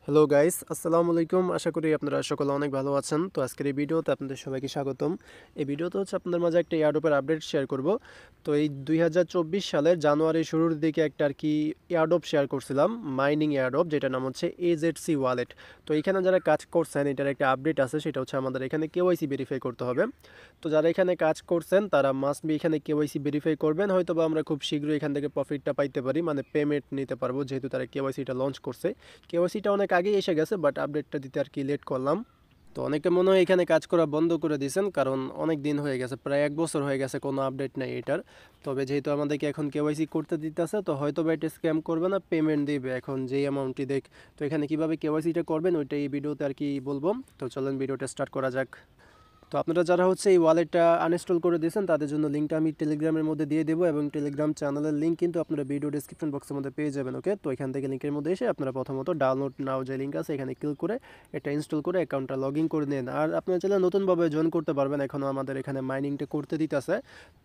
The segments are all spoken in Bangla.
হ্যালো গাইস, আসসালামু আলাইকুম। আশা করি আপনারা সকলে অনেক ভালো আছেন। তো আজকের এই ভিডিওতে আপনাদের সবাইকে স্বাগতম। এই ভিডিওতে হচ্ছে আপনাদের মাঝে একটা এয়ারড্রপের আপডেট শেয়ার করব। তো এই 2024 সালের জানুয়ারির শুরুর দিকে একটা আর কি এয়ারড্রপ শেয়ার করছিলাম, মাইনিং এয়ারড্রপ, যেটার নাম হচ্ছে AZC ওয়ালেট। তো এখানে যারা কাজ করছেন এটার একটা আপডেট আছে, সেটা হচ্ছে আমাদের এখানে কেওয়াইসি ভেরিফাই করতে হবে। তো যারা এখানে কাজ করছেন তারা মাস্ট বি এখানে কেওয়াইসি ভেরিফাই করবেন। হয়তো বা আমরা খুব শীঘ্রই এখান থেকে প্রফিটটা পাইতে পারি, মানে পেমেন্ট নিতে পারবো, যেহেতু তারা কেওয়াইসিটা লঞ্চ করছে। কেওয়াইসিটা অনেক আগেই এসে গেছে, বাট আপডেটটা দিতে আর কি লেট করলাম। তো অনেকে মনে হয় এখানে কাজ করা বন্ধ করে দিয়েছেন, কারণ অনেক দিন হয়ে গেছে, প্রায় 1 বছর হয়ে গেছে, কোনো আপডেট নেই এটার। তবে যেহেতু আমাদেরকে এখন কেওয়াইসি করতে দিতেছে, তো হয়তো বা এটা স্ক্যাম করবে না, পেমেন্ট দিবে এখন যেই অ্যামাউন্টটি দেখ। তো এখানে কিভাবে কেওয়াইসিটা করবেন ওইটা এই ভিডিওতে আর কি বলবো। তো চলেন ভিডিওটা স্টার্ট করা যাক। তো আপনারা যারা হচ্ছে এই ওয়ালেটটা আনইনস্টল করে দিয়েছেন তাদের জন্য লিঙ্কটা আমি টেলিগ্রামের মধ্যে দিয়ে দেবো, এবং টেলিগ্রাম চ্যানেলের লিঙ্ক কিন্তু আপনারা ভিডিও ডিসক্রিপশন বক্সের মধ্যে পেয়ে যাবেন। ওকে, তো এখান থেকে লিঙ্কের মধ্যে এসে আপনারা প্রথমত ডাউনলোড নাও যে লিঙ্ক আছে এখানে ক্লিক করে এটা ইনস্টল করে অ্যাকাউন্টটা লগ ইন করে নিন। আর আপনারা চাইলে নতুনভাবে জয়েন করতে পারবেন, এখনও আমাদের এখানে মাইনিংটা করতে দিতেছে।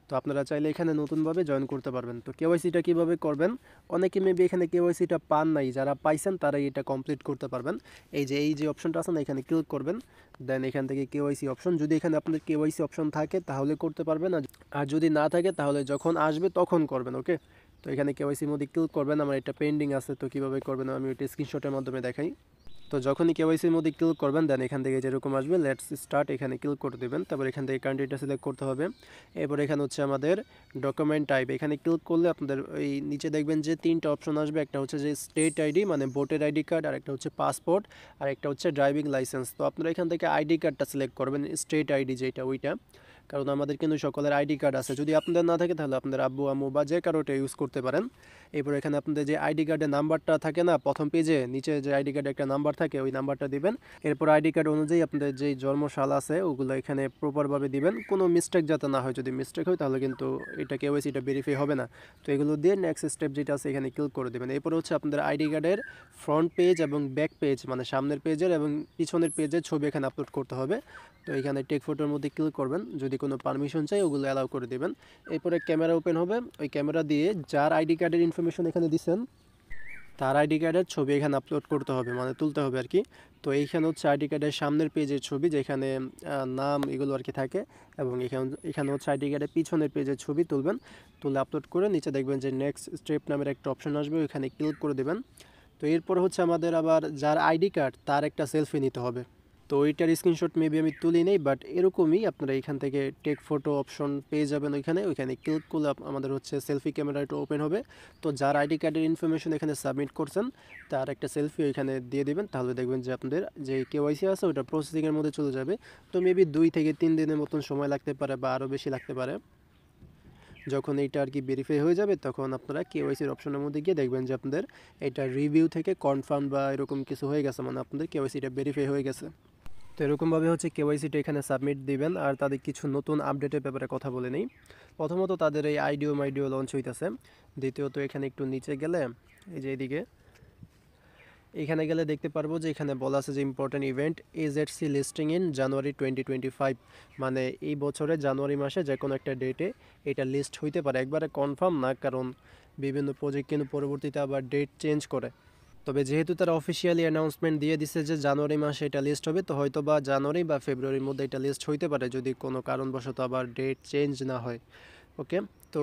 তো আপনারা চাইলে এখানে নতুনভাবে জয়েন করতে পারবেন। তো কেওয়াইসিটা কীভাবে করবেন, অনেকে মেবি এখানে কেওয়াইসিটা পান নাই, যারা পাইছেন তারাই এটা কমপ্লিট করতে পারবেন। এই যে অপশনটা আছে না, এখানে ক্লিক করবেন। দেন এখান থেকে কেওয়াইসি অপশন, যদি এখানে আপনাদের কেওয়াইসি অপশন থাকে তাহলে করতে পারবেন, আর যদি না থাকে তাহলে যখন আসবে তখন করবেন। ওকে, তো এখানে কেওয়াইসির মধ্যে ক্লিক করবেন। আমার এটা পেন্ডিং আছে, তো কীভাবে করবেন আমি ওইটা স্ক্রিনশটের মাধ্যমে দেখাই। তো যখনই কেওয়াইসির মধ্যে ক্লিক করবেন দেন এখান থেকে যেরকম আসবে লেটস স্টার্ট, এখানে ক্লিক করে দেবেন। তারপর এখান থেকে কান্ট্রিটা সিলেক্ট করতে হবে। এরপর এখানে হচ্ছে আমাদের ডকুমেন্ট টাইপ, এখানে ক্লিক করলে আপনাদের এই নিচে দেখবেন যে 3টা অপশন আসবে। একটা হচ্ছে যে স্টেট আইডি মানে ভোটার আইডি কার্ড, আর একটা হচ্ছে পাসপোর্ট, আর একটা হচ্ছে ড্রাইভিং লাইসেন্স। তো আপনারা এখান থেকে আইডি কার্ডটা সিলেক্ট করবেন, স্টেট আইডি যেটা ওইটা, কারণ আমাদের কিন্তু সকলের আইডি কার্ড আছে। যদি আপনাদের না থাকে তাহলে আপনাদের আব্বু আম্মু বা যে কারোটা ইউজ করতে পারেন। এরপর এখানে আপনাদের যে আইডি কার্ডের নাম্বারটা থাকে না প্রথম পেজে, নিচে যে আইডি কার্ডে একটা নাম্বার থাকে ওই নাম্বারটা দিবেন। এরপর আইডি কার্ড অনুযায়ী আপনাদের যেই জন্মসাল আছে ওগুলো এখানে প্রপারভাবে দিবেন, কোনো মিস্টেক যাতে না হয়। যদি মিস্টেক হয় তাহলে কিন্তু এটা কেওয়াইসিটা ভেরিফাই হবে না। তো এগুলো দিয়ে নেক্সট স্টেপ যেটা আছে এখানে ক্লিক করে দেবেন। এরপরে হচ্ছে আপনাদের আইডি কার্ডের ফ্রন্ট পেজ এবং ব্যাক পেজ মানে সামনের পেজের এবং পিছনের পেজের ছবি এখানে আপলোড করতে হবে। তো এখানে টেক ফটোর মধ্যে ক্লিক করবেন, যদি কোনো পারমিশন চাই ওগুলো অ্যালাউ করে দেবেন। এরপরে ক্যামেরা ওপেন হবে, ওই ক্যামেরা দিয়ে যার আইডি কার্ডের ইনফরমেশন এখানে দিচ্ছেন তার আইডি কার্ডের ছবি এখানে আপলোড করতে হবে, মানে তুলতে হবে আর কি। তো এইখানে হচ্ছে আইডি কার্ডের সামনের পেজের ছবি, যেখানে নাম এগুলো আর কি থাকে, এবং এখানে হচ্ছে আইডি কার্ডের পিছনের পেজের ছবি তুলবেন। তুলে আপলোড করে নিচে দেখবেন যে নেক্সট স্টেপ নামের একটা অপশন আসবে, ওইখানে ক্লিক করে দেবেন। তো এরপর হচ্ছে আমাদের আবার যার আইডি কার্ড তার একটা সেলফি নিতে হবে। তো ওইটার স্ক্রিনশট মেবি আমি তুলি নেই, বাট এরকমই আপনারা এখান থেকে টেক ফটো অপশন পেয়ে যাবেন। ওইখানে ক্লিক করলে আমাদের হচ্ছে সেলফি ক্যামেরাটা ওপেন হবে। তো যার আইডি কার্ডের ইনফরমেশন এখানে সাবমিট করছেন তার একটা সেলফি ওইখানে দিয়ে দেবেন, তাহলে দেখবেন যে আপনাদের যে কেওয়াইসি আছে ওটা প্রসেসিংয়ের মধ্যে চলে যাবে। তো মেবি 2 থেকে 3 দিনের মতন সময় লাগতে পারে, বা আরও বেশি লাগতে পারে। যখন এইটা আর কি ভেরিফাই হয়ে যাবে তখন আপনারা কেওয়াইসির অপশনের মধ্যে গিয়ে দেখবেন যে আপনাদের এটা রিভিউ থেকে কনফার্ম বা এরকম কিছু হয়ে গেছে, মানে আপনাদের কেওয়াইসিটা ভেরিফাই হয়ে গেছে। তো এরকমভাবে হচ্ছে কেওয়াইসিটা এখানে সাবমিট দিবেন। আর তাদের কিছু নতুন আপডেটের ব্যাপারে কথা বলে নেই। প্রথমত তাদের এই আইডিও মাইডিও লঞ্চ হইতেছে। দ্বিতীয়ত এখানে একটু নিচে গেলে এই যে এইদিকে এখানে গেলে দেখতে পারবো যে এখানে বলা আছে যে important event AZC listing in January 2025, মানে এই বছরের জানুয়ারি মাসে যে কোনো একটা ডেটে এটা লিস্ট হইতে পারে। একবারে কনফার্ম না, কারণ বিভিন্ন প্রজেক্ট কিন্তু পরবর্তীতে আবার ডেট চেঞ্জ করে। তবে যেহেতু তারা অফিসিয়ালি অ্যানাউন্সমেন্ট দিয়ে দিচ্ছে যে জানুয়ারি মাসে এটা লিস্ট হবে, তো হয়তো বা জানুয়ারি বা ফেব্রুয়ারির মধ্যে এটা লিস্ট হইতে পারে, যদি কোনো কারণবশত আবার ডেট চেঞ্জ না হয়। ওকে, তো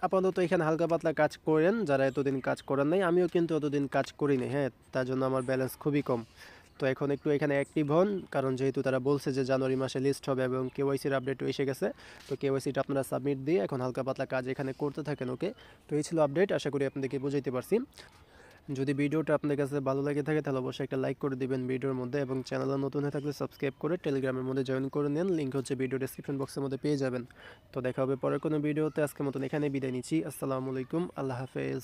আপাতত এখানে হালকা পাতলা কাজ করেন যারা এতদিন কাজ করেন নাই। আমিও কিন্তু এতদিন কাজ করিনি, হ্যাঁ, তার জন্য আমার ব্যালেন্স খুবই কম। তো এখন একটু এখানে অ্যাক্টিভ হন, কারণ যেহেতু তারা বলছে যে জানুয়ারি মাসে লিস্ট হবে এবং কেওয়াইসির আপডেটও এসে গেছে। তো কেওয়াইসিটা আপনারা সাবমিট দিয়ে এখন হালকা পাতলা কাজ এখানে করতে থাকেন। ওকে, তো এই ছিল আপডেট, আশা করি আপনাদেরকে বুঝাইতে পারছি। যদি ভিডিওটা আপনাদের কাছে ভালো লাগে থাকে তাহলে অবশ্যই একটা লাইক করে দিবেন ভিডিওর মধ্যে, এবং চ্যানেলে নতুন হয়ে থাকলে সাবস্ক্রাইব করে টেলিগ্রামের মধ্যে জয়েন করে নেন, লিঙ্ক হচ্ছে ভিডিও ডেসক্রিপশন বক্সের মধ্যে পেয়ে যাবেন। তো দেখা হবে পরের কোনো ভিডিওতে, আজকের মতন এখানে বিদায় নিচ্ছি। আসসালামু আলাইকুম, আল্লাহ হাফেজ।